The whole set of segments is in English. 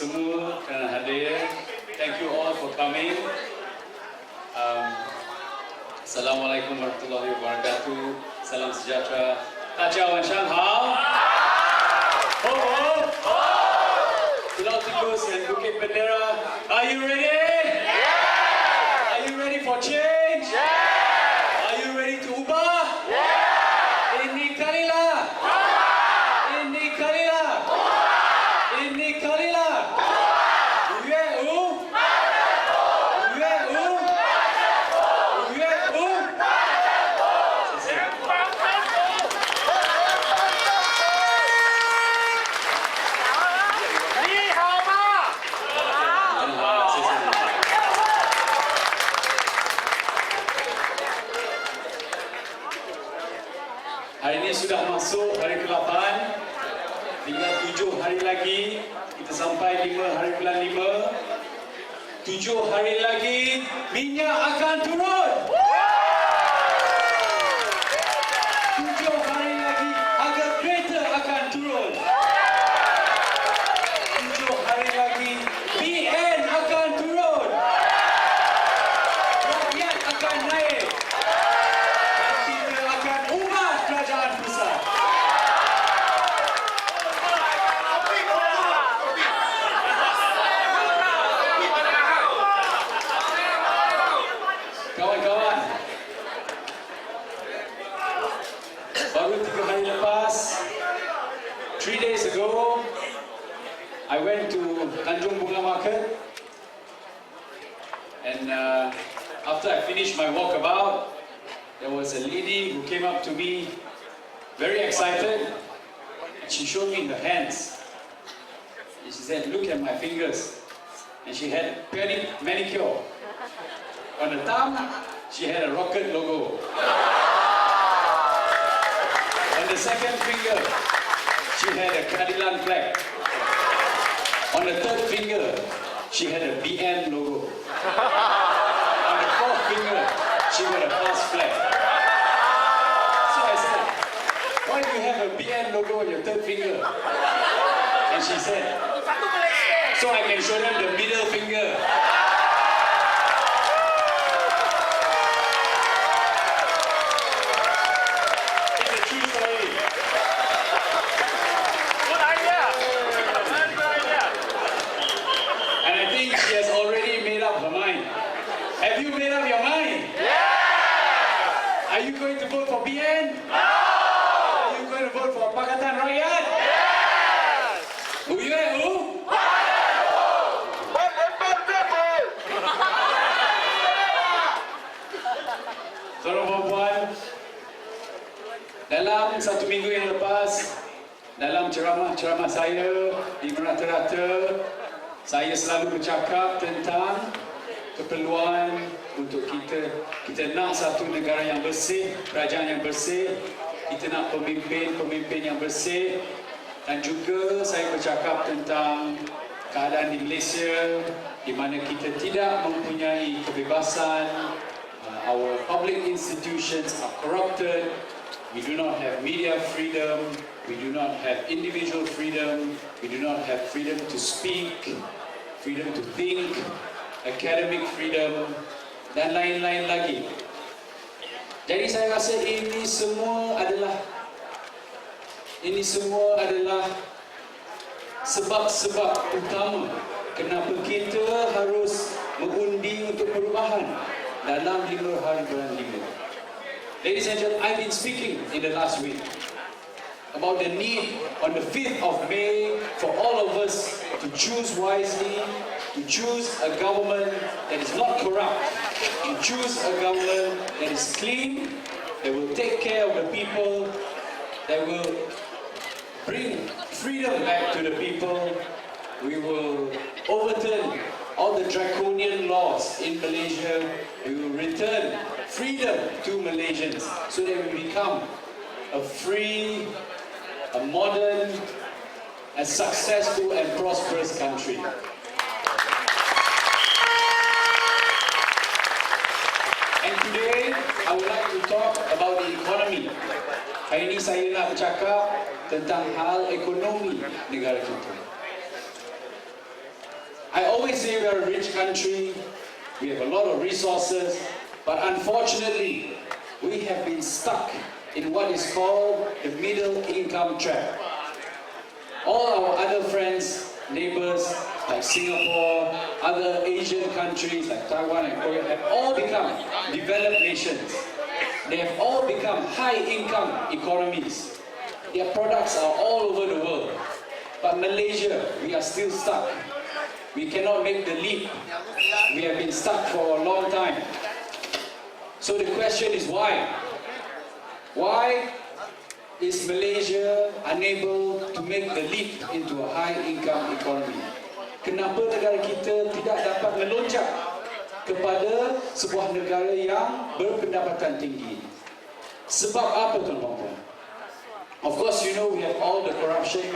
semua kerana hadir. Thank you all for coming. Assalamualaikum warahmatullahi wabarakatuh. Salam sejahtera. Dajiao Wanshang-hao. Ho ho. Pulau Tikus dan Bukit Bendera. Are you ready? Yeah! Are you ready for change? Yeah! Are you ready to ubah? Yeah! Ini kalilah. Ini kalilah. Ini kalilah. Hari ini sudah masuk hari ke-8, tinggal 7 hari lagi, kita sampai 5 hari bulan 5. 7 hari lagi, minyak akan turun. 7 hari lagi, harga kereta akan turun. 7 hari lagi, BN akan turun. Rakyat akan naik. Kawan-kawan, baru 3 hari lepas, 3 days ago, I went to Tanjung Bunga Market, and after I finished my walkabout, there was a lady who came up to me, very excited, and she showed me her hands. And she said, "Look at my fingers," and she had manicure. On the thumb, she had a rocket logo. On the second finger, she had a Keadilan flag. On the third finger, she had a BN logo. On the fourth finger, she had a PAS flag. So I said, "Why do you have a BN logo on your third finger?" And she said, "So I can show them the middle finger." Have you made up your mind? Yeah! Are you going to vote for BN? No! Are you going to vote for Pakatan Rakyat? Yes! Who you at? Who? Saudara perempuan, dalam 1 minggu yang lepas, dalam ceramah saya di merata-rata, saya selalu bercakap tentang keperluan untuk kita nak satu negara yang bersih, kerajaan yang bersih, kita nak pemimpin yang bersih, dan juga saya bercakap tentang keadaan di Malaysia di mana kita tidak mempunyai kebebasan, our public institutions are corrupted, we do not have media freedom, we do not have individual freedom, we do not have freedom to speak, freedom to think, academic freedom, dan lain-lain lagi. Jadi saya rasa ini semua adalah sebab-sebab utama kenapa kita harus mengundi untuk perubahan dalam 5 hari bulan 5. Ladies and gentlemen, I've been speaking in the last week about the need on the 5th of May for all of us to choose wisely, to choose a government that is not corrupt, to choose a government that is clean, that will take care of the people, that will bring freedom back to the people. We will overturn all the draconian laws in Malaysia. We will return freedom to Malaysians so that we become a free, a modern, a successful and prosperous country. And today, I would like to talk about the economy. Hari ini saya nak bercakap tentang hal ekonomi negara kita. I always say we are a rich country, we have a lot of resources, but unfortunately, we have been stuck in what is called the middle income trap. All our other friends, neighbors like Singapore, other Asian countries like Taiwan and Korea have all become developed nations. They have all become high-income economies. Their products are all over the world. But Malaysia, we are still stuck. We cannot make the leap. We have been stuck for a long time. So the question is why? Why is Malaysia unable to make the leap into a high-income economy? Kenapa negara kita tidak dapat melonjak kepada sebuah negara yang berpendapatan tinggi? Sebab apa, tuan-tuan? Of course, you know we have all the corruption,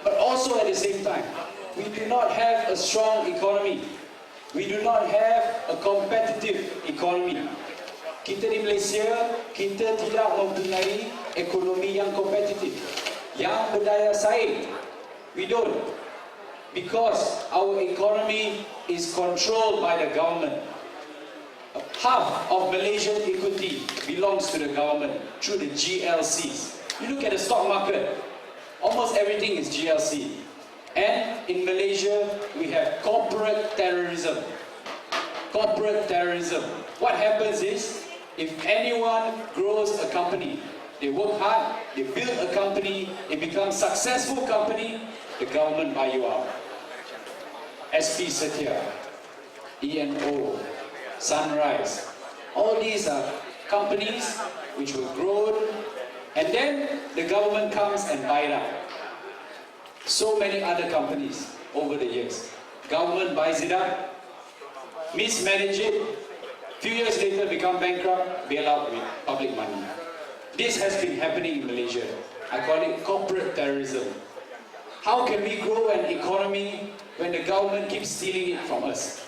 but also at the same time, we do not have a strong economy. We do not have a competitive economy. Kita di Malaysia, kita tidak mempunyai ekonomi yang kompetitif, yang berdaya saing. We don't. Because our economy is controlled by the government. Half of Malaysian equity belongs to the government through the GLCs. You look at the stock market, almost everything is GLC. And in Malaysia, we have corporate terrorism. Corporate terrorism. What happens is, if anyone grows a company, they work hard, they build a company, it becomes a successful company, the government buy you out. SP Setia, ENO, Sunrise, all these are companies which were grown, and then the government comes and buy it up. So many other companies over the years. Government buys it up, mismanage it, few years later become bankrupt, bail out with public money. This has been happening in Malaysia. I call it corporate terrorism. How can we grow an economy when the government keeps stealing it from us?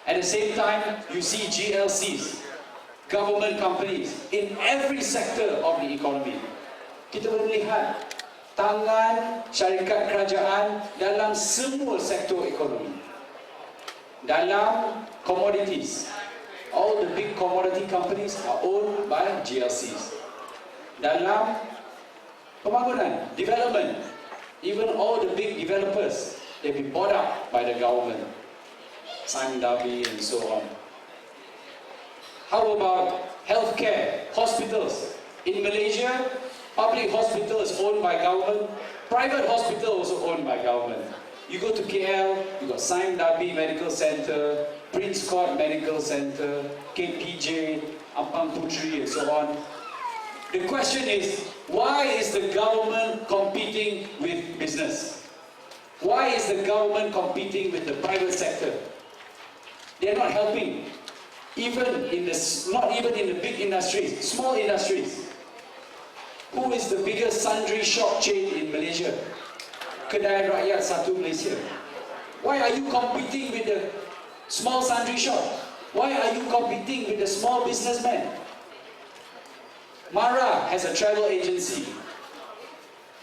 At the same time, you see GLCs, government companies, in every sector of the economy. Kita boleh lihat tangan syarikat kerajaan dalam semua sektor ekonomi. Dalam commodities, all the big commodity companies are owned by GLCs. Dalam pembangunan, development, even all the big developers, they've been bought up by the government. Simon Darby and so on. How about healthcare, hospitals? In Malaysia, public hospital is owned by government, private hospital also owned by government. You go to KL, you got Simon Darby Medical Center, Prince Court Medical Center, KPJ, Ampang Putri and so on. The question is, why is the government competing with business? Why is the government competing with the private sector? They're not helping. Not even in the big industries, small industries. Who is the biggest sundry shop chain in Malaysia? Kedai Rakyat Satu Malaysia. Why are you competing with the small sundry shop? Why are you competing with the small businessman? Mara has a travel agency.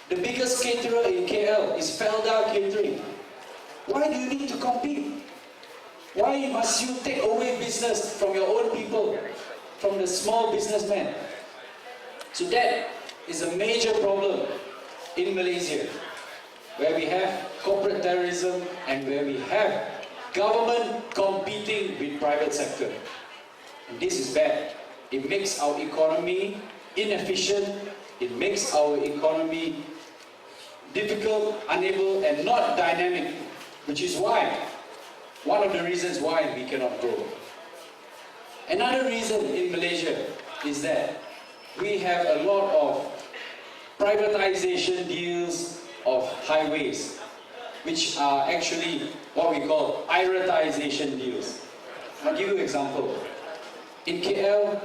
The biggest caterer in KL is Felda Catering. Why do you need to compete? Why must you take away business from your own people, from the small businessmen? So that is a major problem in Malaysia, where we have corporate terrorism and where we have government competing with private sector. And this is bad. It makes our economy inefficient. It makes our economy difficult, unable, and not dynamic, which is why, one of the reasons why we cannot grow. Another reason in Malaysia is that we have a lot of privatization deals of highways, which are actually what we call privatization deals. I'll give you an example. In KL,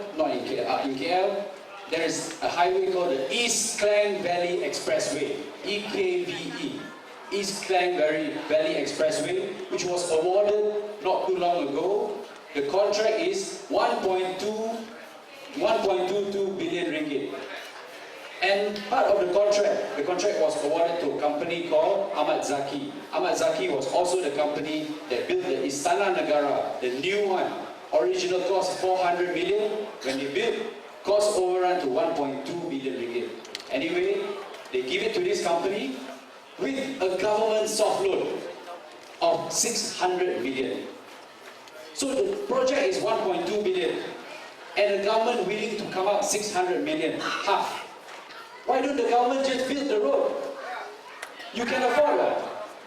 in KL, there is a highway called the East Klang Valley Expressway, EKVE, East Klang Valley Expressway, which was awarded not too long ago. The contract is 1.22 billion ringgit. And part of the contract was awarded to a company called Ahmad Zaki. Ahmad Zaki was also the company that built the Istana Negara, the new one. Original cost 400 million. When they built, cost overrun to 1.2 billion ringgit. Anyway, they give it to this company with a government soft loan of 600 million. So the project is 1.2 billion and the government willing to come up 600 million, half. Why don't the government just build the road? You can afford that.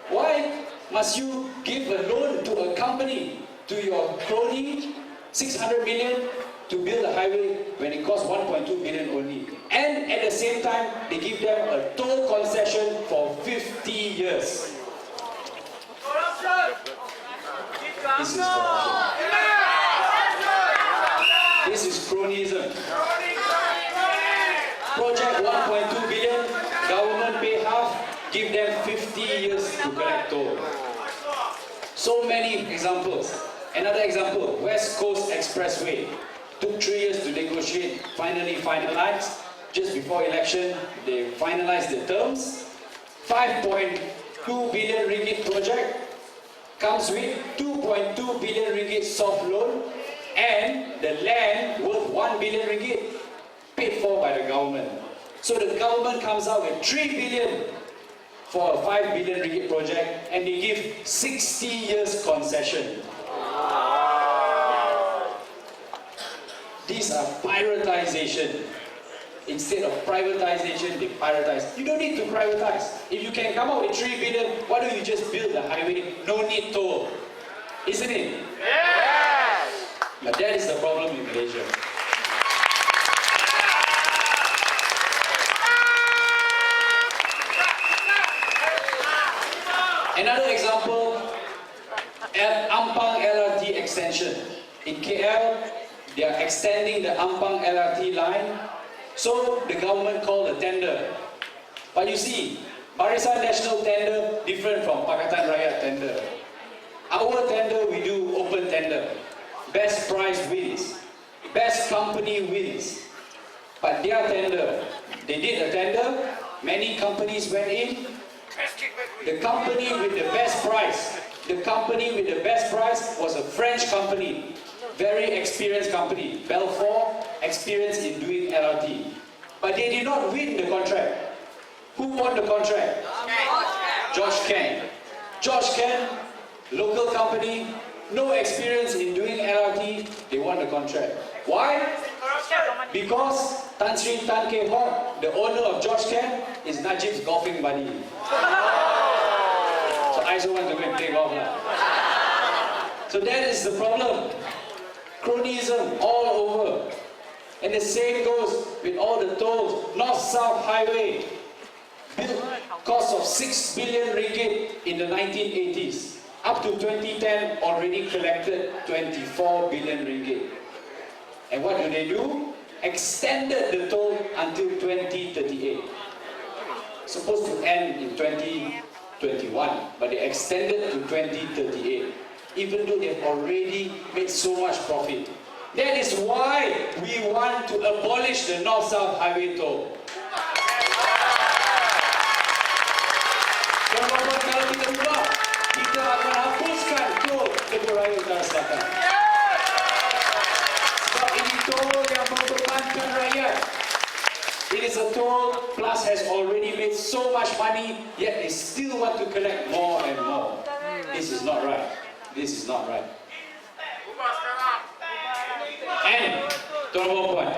Why must you give a loan to a company, to your crony, 600 million to build a highway when it costs 1.2 billion only? And at the same time, they give them a toll concession for 50 years. This is corruption. This is cronyism. Project 1.2 billion, government pay half, give them 50 years to collect toll. So many examples. Another example, West Coast Expressway. Took 3 years to negotiate, finally finalized. Just before election, they finalized the terms. 5.2 billion ringgit project comes with 2.2 billion ringgit soft loan and the land worth 1 billion ringgit paid for by the government. So the government comes out with 3 billion for a 5 billion ringgit project and they give 60 years concession. These are privatization. Instead of privatization, they privatize. You don't need to privatize. If you can come out with 3 billion, why don't you just build the highway? No need toll. Isn't it? Yes! But that is the problem in Malaysia. Another example, at Ampang LRT extension. In KL, they are extending the Ampang LRT line. So the government called a tender. But you see, Barisan Nasional tender different from Pakatan Rakyat tender. Our tender, we do open tender. Best price wins. Best company wins. But their tender, they did a tender, many companies went in. The company with the best price, was a French company, very experienced company, Belfort, experienced in doing LRT. But they did not win the contract. Who won the contract? George Ken. George Ken, local company, no experience in doing LRT, they won the contract. Why? Because Tan Sri Tan Keh Hock, the owner of George Ken, is Najib's golfing buddy. So I also want to go and play golf now. So that is the problem. Cronyism all over. And the same goes with all the tolls. North-South Highway, built cost of 6 billion ringgit in the 1980s. Up to 2010, already collected 24 billion ringgit. And what do? Extended the toll until 2038. Supposed to end in 2021, but they extended to 2038, even though they've already made so much profit. That is why we want to abolish the North-South Highway toll. Kalau kita buat, kita akan hapuskan tol Lebuh Raya Utara Selatan. Sebab ini tol yang membebankan rakyat. It is a toll, Plus has already made so much money, yet they still want to collect more and more. This is not right. This is not right. And, tuan-tuan puan,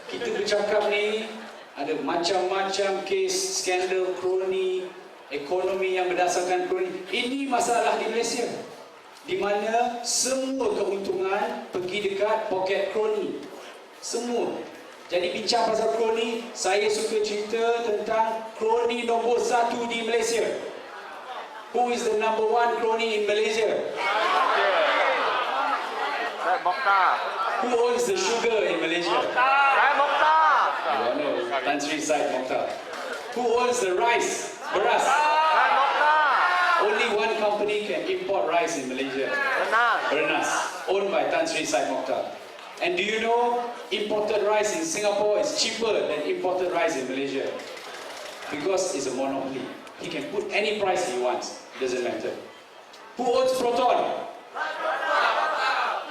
kita bercakap ni, ada macam-macam kes, skandal, kroni, ekonomi yang berdasarkan kroni. Ini masalah di Malaysia, di mana semua keuntungan pergi dekat poket kroni. Semua. Jadi bincang pasal kroni, saya suka cerita tentang kroni nombor 1 di Malaysia. Who is the number 1 kroni in Malaysia? Who owns the sugar in Malaysia? Tan Sri Said Mokhtar. Who owns the rice? Beras. Only one company can import rice in Malaysia. Bernas. Owned by Tan Sri Said Mokhtar. And do you know imported rice in Singapore is cheaper than imported rice in Malaysia? Because it's a monopoly. He can put any price he wants. It doesn't matter. Who owns Proton?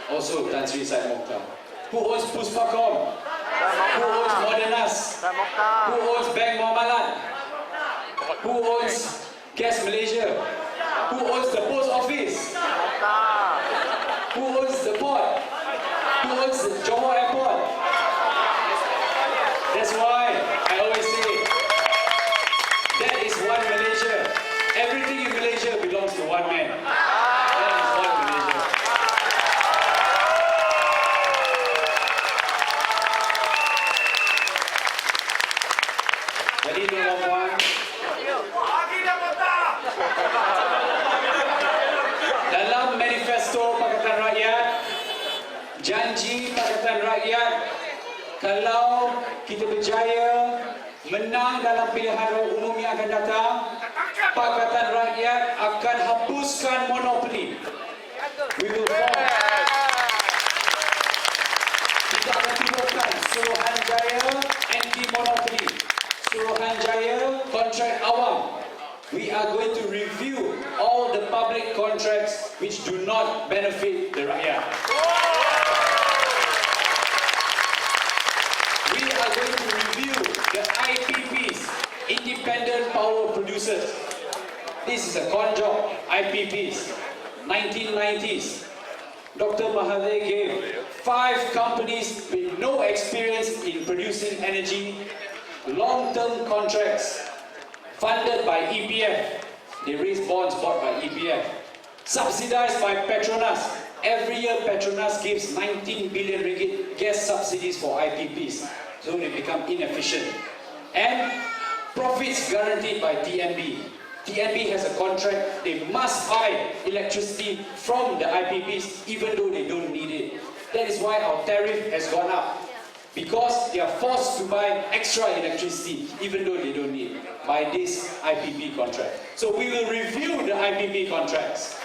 Also Tan Sri Syed Mokhtar. Who owns Puspacom? Who owns Modernas? Who owns Bank Muamalat? Who owns Gas Malaysia? Who owns the post office? Who owns the port? Who owns the Johor Airport? That's why I always say, that is one Malaysia. Everything in Malaysia belongs to one man. That is one Malaysia. Jadi tuan-tuan, dalam manifesto Pakatan Rakyat, janji Pakatan Rakyat, kalau kita berjaya menang dalam pilihan raya umum yang akan datang, Pakatan Rakyat akan hapuskan monopoli. We will form. Kita akan timbulkan Suruhanjaya anti-monopoli, Suruhanjaya kontrak awam. We are going to review all the public contracts which do not benefit the rakyat. We are going to review the IPPs, Independent Power Producers. This is a con job, IPPs. 1990s, Dr. Mahathir gave 5 companies with no experience in producing energy long-term contracts funded by EPF. They raised bonds bought by EPF. Subsidized by Petronas. Every year Petronas gives 19 billion ringgit gas subsidies for IPPs. So they become inefficient. And profits guaranteed by TNB. TNB has a contract, they must buy electricity from the IPPs even though they don't need it. That is why our tariff has gone up. Because they are forced to buy extra electricity even though they don't need by this IPP contract. So we will review the IPP contracts.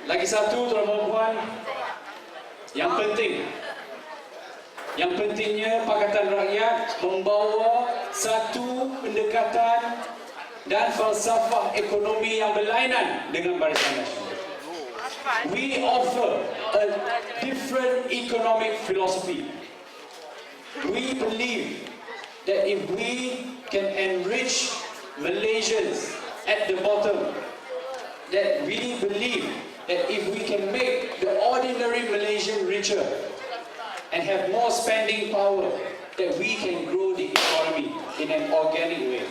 Lagi satu tuan-tuan dan puan, yang pentingnya Pakatan Rakyat membawa satu pendekatan dan falsafah ekonomi yang berlainan dengan Barisan Nasional. We offer a different economic philosophy. We believe that if we can enrich Malaysians at the bottom, that we believe that if we can make the ordinary Malaysian richer and have more spending power, that we can grow the economy in an organic way.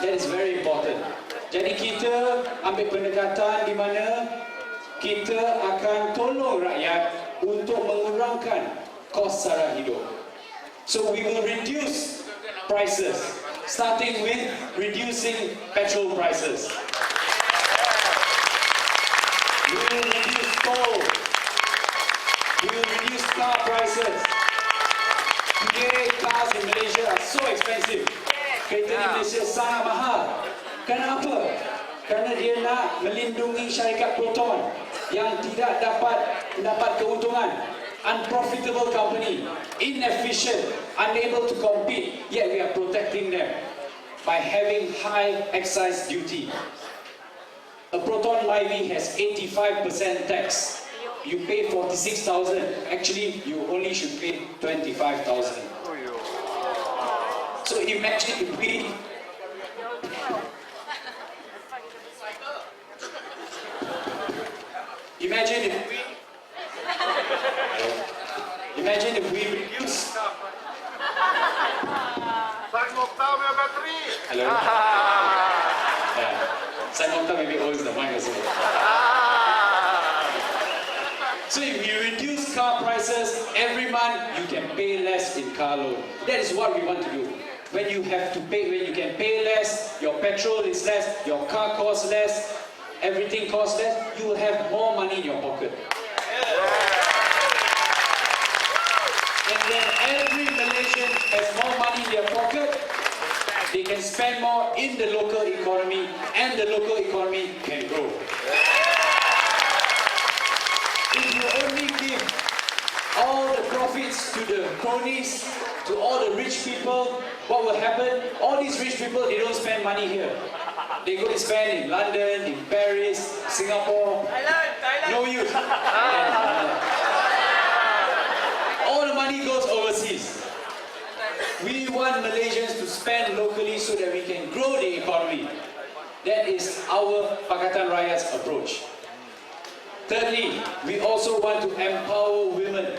That is very important. Jadi kita ambil pendekatan di mana kita akan tolong rakyat untuk mengurangkan kos sara hidup. So we will reduce prices, starting with reducing petrol prices. We will reduce coal. We will reduce car prices. Today, cars in Malaysia are so expensive. Kereta di Malaysia sangat mahal. Kenapa? Kerana dia nak melindungi syarikat Proton yang tidak dapat mendapat keuntungan. Unprofitable company, inefficient, unable to compete, yet we are protecting them by having high excise duty. A Proton Myvi has 85% tax. You pay 46,000. Actually, you only should pay 25,000. So imagine if we reduce. Hello. Simon maybe owns the mic as well. So if you reduce car prices every month, you can pay less in car loan. That is what we want to do. When you can pay less, your petrol is less, your car costs less, everything costs less, you will have more money in your pocket. And then every Malaysian has more money in their pocket, they can spend more in the local economy, and the local economy can grow. If you only give all the profits to the cronies, to all the rich people, what will happen? All these rich people, they don't spend money here. They go and spend in London, in Paris, Singapore. Thailand. No use. All the money goes overseas. We want Malaysians to spend locally so that we can grow the economy. That is our Pakatan Rakyat's approach. Thirdly, we also want to empower women.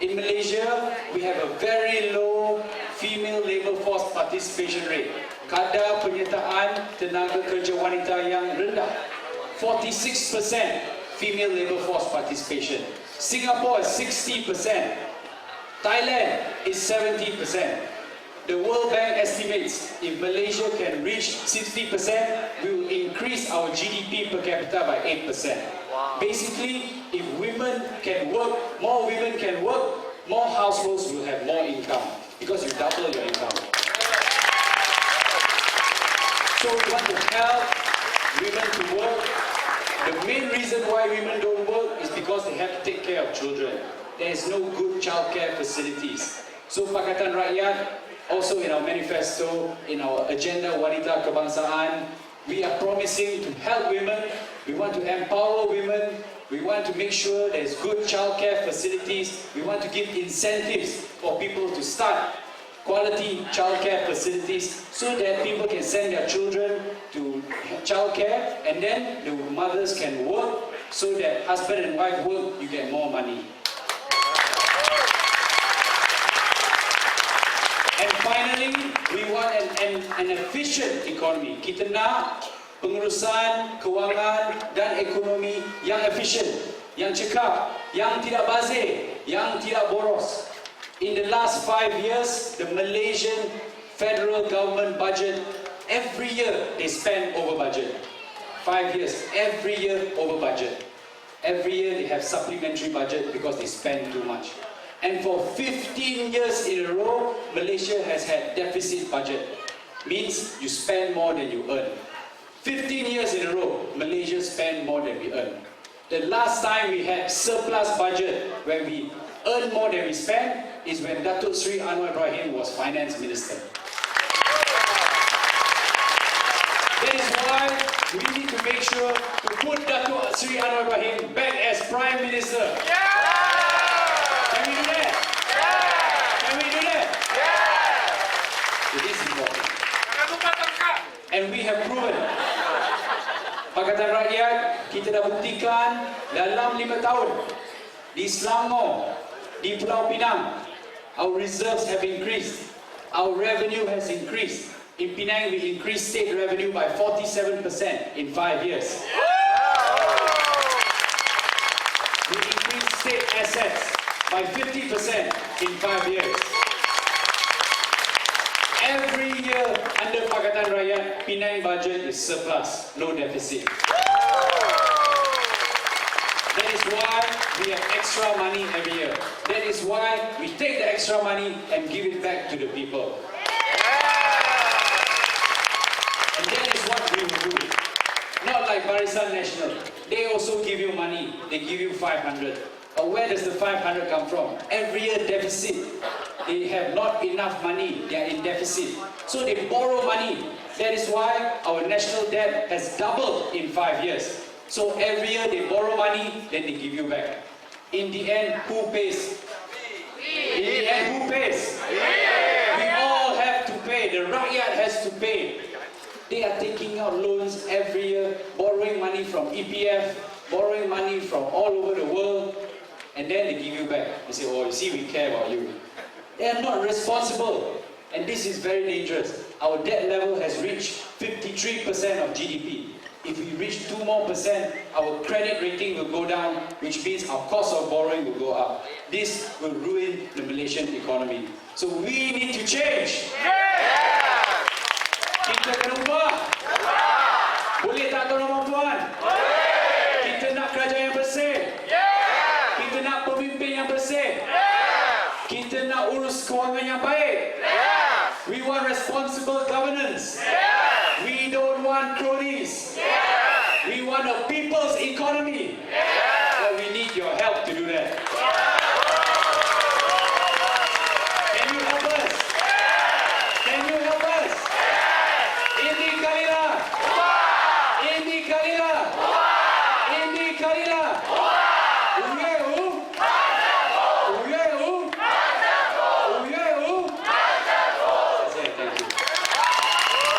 In Malaysia, we have a very low female labour force participation rate. Kadar penyertaan tenaga kerja wanita yang rendah. 46% female labour force participation. Singapore is 60%. Thailand is 70%. The World Bank estimates if Malaysia can reach 60%, we will increase our GDP per capita by 8%. Wow. Basically, if women can work, more households will have more income because you double your income. So we want to help women to work. The main reason why women don't work is because they have to take care of children. There is no good childcare facilities. So Pakatan Rakyat, also in our manifesto, in our agenda Wanita Kebangsaan, we are promising to help women. We want to empower women. We want to make sure there's good childcare facilities. We want to give incentives for people to start quality childcare facilities so that people can send their children to childcare, and then the mothers can work so that husband and wife work, you get more money. And finally, we want an efficient economy. Kita nak pengurusan kewangan dan ekonomi yang efisien, yang cekap, yang tidak bazir, yang tidak boros. In the last 5 years, the Malaysian federal government budget, every year they spend over budget. 5 years, every year over budget. Every year they have supplementary budget because they spend too much. And for 15 years in a row, Malaysia has had deficit budget. Means you spend more than you earn. 15 years in a row, Malaysia spend more than we earn. The last time we had surplus budget, where we earn more than we spend, is when Datuk Sri Anwar Ibrahim was finance minister. That is why we need to make sure to put Datuk Sri Anwar Ibrahim back as prime minister. Can we do that? Can we do that? It is important. And we have proven. Pakatan Rakyat, kita dah buktikan dalam 5 tahun di Selangor, di Pulau Pinang, our reserves have increased, our revenue has increased. In Penang, we increased state revenue by 47% in 5 years. We increased state assets by 50% in 5 years. Every year under Pakatan Rakyat, Penang budget is surplus, no deficit. That is why we have extra money every year. That is why we take the extra money and give it back to the people. And that is what we will do. Not like Barisan Nasional. They also give you money. They give you 500. But where does the 500 come from? Every year deficit. They have not enough money. They are in deficit. So they borrow money. That is why our national debt has doubled in 5 years. So every year they borrow money, then they give you back. In the end, who pays? In the end, who pays? We all have to pay. The rakyat has to pay. They are taking out loans every year, borrowing money from EPF, borrowing money from all over the world, and then they give you back. They say, oh, you see, we care about you. They are not responsible. And this is very dangerous. Our debt level has reached 53% of GDP. If we reach 2% more, our credit rating will go down, which means our cost of borrowing will go up. This will ruin the Malaysian economy. So we need to change. Kita kena ubah. Boleh tak tuan-tuan puan? Kita nak kerajaan yang bersih. Kita nak pemimpin yang bersih. Kita nak urus kewangan yang baik. We We want responsible governance. Yeah. We don't want cronies. Yeah. We want a people's economy.